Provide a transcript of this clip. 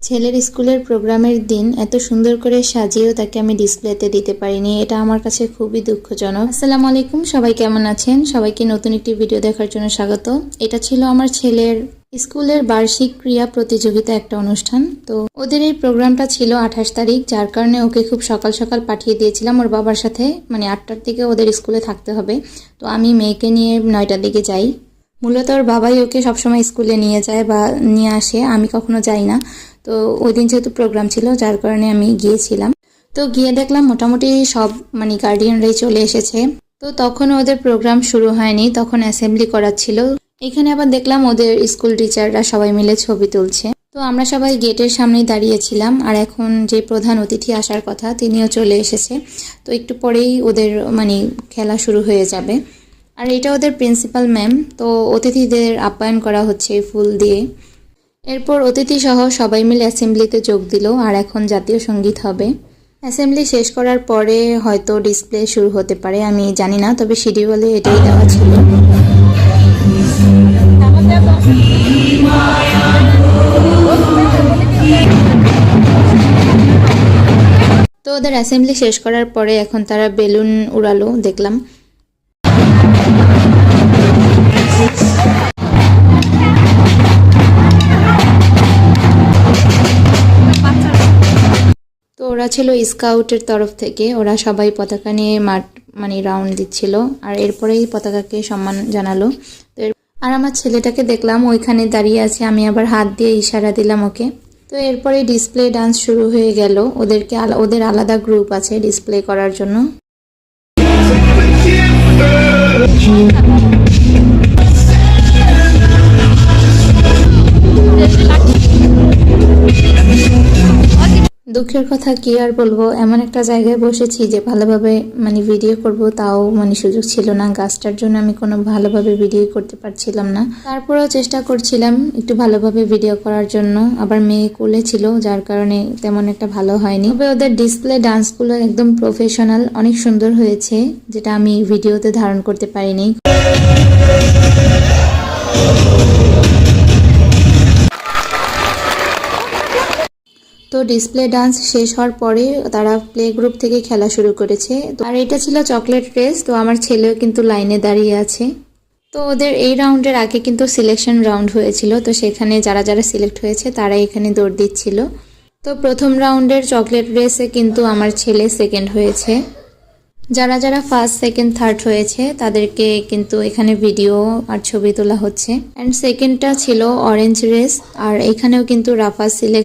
ছেলের স্কুলের প্রোগ্রামের দিন এত সুন্দর করে সাজিয়েও তাকে আমি ডিসপ্লেতে দিতে পারিনি, এটা আমার কাছে খুবই দুঃখজনক। আসসালামু আলাইকুম, সবাই কেমন আছেন? সবাইকে নতুন একটি ভিডিও দেখার জন্য স্বাগত। এটা ছিল আমার ছেলের স্কুলের বার্ষিক ক্রীড়া প্রতিযোগিতা একটা অনুষ্ঠান। তো ওদের এই প্রোগ্রামটা ছিল 28 তারিখ, যার কারণে ওকে খুব সকাল সকাল পাঠিয়ে দিয়েছিলাম ওর বাবার সাথে, মানে 8টার দিকে ওদের স্কুলে থাকতে হবে। তো আমি মেয়েকে নিয়ে 9টার দিকে যাই। মূলত ওর বাবাই ওকে সবসময় স্কুলে নিয়ে যায় বা নিয়ে আসে, আমি কখনো যাই না। তো ওই দিন যেহেতু প্রোগ্রাম ছিল যার কারণে আমি গিয়েছিলাম। তো গিয়ে দেখলাম মোটামুটি সব গার্ডিয়ানরাই চলে এসেছে। তো তখন ওদের প্রোগ্রাম শুরু হয়নি, তখন অ্যাসেম্বলি করাচ্ছিল। এখানে আবার দেখলাম ওদের স্কুল টিচাররা সবাই মিলে ছবি তুলছে। তো আমরা সবাই গেটের সামনেই দাঁড়িয়েছিলাম, আর এখন যে প্রধান অতিথি আসার কথা তিনিও চলে এসেছে। তো একটু পরেই ওদের খেলা শুরু হয়ে যাবে। আর এটা ওদের প্রিন্সিপাল ম্যাম। তো অতিথিদের আপ্যায়ন করা হচ্ছে ফুল দিয়ে। এরপর অতিথি সহ সবাই মিলে অ্যাসেম্বলিতে যোগ দিল, আর এখন জাতীয় সঙ্গীত হবে। অ্যাসেম্বলি শেষ করার পরে হয়তো ডিসপ্লে শুরু হতে পারে, আমি জানি না, তবে শিডিউলে এটাই দেওয়া ছিল। তো ওদের অ্যাসেম্বলি শেষ করার পরে এখন তারা বেলুন উড়ালো দেখলাম। তো ওরা ছিল স্কাউটের তরফ থেকে, ওরা সবাই পতাকা নিয়ে মাঠ রাউন্ড দিচ্ছিল, আর এরপরেই পতাকাকে সম্মান জানালো। তো আর আমার ছেলেটাকে দেখলাম ওইখানে দাঁড়িয়ে আছে, আমি আবার হাত দিয়ে ইশারা দিলাম ওকে। তো এরপরে ডিসপ্লে ডান্স শুরু হয়ে গেল। ওদের আলাদা গ্রুপ আছে ডিসপ্লে করার জন্য। দুঃখের কথা কি আর বলবো, এমন একটা জায়গায় বসেছি যে ভালোভাবে ভিডিও করব তাও সুযোগ ছিল না। গাছটার জন্য আমি কোনো ভালোভাবে ভিডিও করতে পারছিলাম না। তারপরেও চেষ্টা করছিলাম একটু ভালোভাবে ভিডিও করার জন্য। আবার মেয়ে কোলে ছিল, যার কারণে তেমন একটা ভালো হয়নি। তবে ওদের ডিসপ্লে ডান্সগুলো একদম প্রফেশনাল, অনেক সুন্দর হয়েছে, যেটা আমি ভিডিওতে ধারণ করতে পারিনি। তো ডিসপ্লে ডান্স শেষ হওয়ার পরে তারা প্লে গ্রুপ থেকে খেলা শুরু করেছে। আর এটা ছিল চকলেট রেস। তো আমার ছেলেও কিন্তু লাইনে দাঁড়িয়ে আছে। তো ওদের এই রাউন্ডের আগে কিন্তু সিলেকশন রাউন্ড হয়েছিল, তো সেখানে যারা যারা সিলেক্ট হয়েছে তারা এখানে দৌড় দিচ্ছিল। তো প্রথম রাউন্ডের চকলেট রেসে কিন্তু আমার ছেলে সেকেন্ড হয়েছে। যারা যারা ফার্স্ট সেকেন্ড থার্ড হয়েছে তাদেরকে কিন্তু এখানে ভিডিও আর ছবি তোলা হচ্ছে। অ্যান্ড সেকেন্ডটা ছিল অরেঞ্জ রেস, আর এখানেও কিন্তু রাফা সিলেক্ট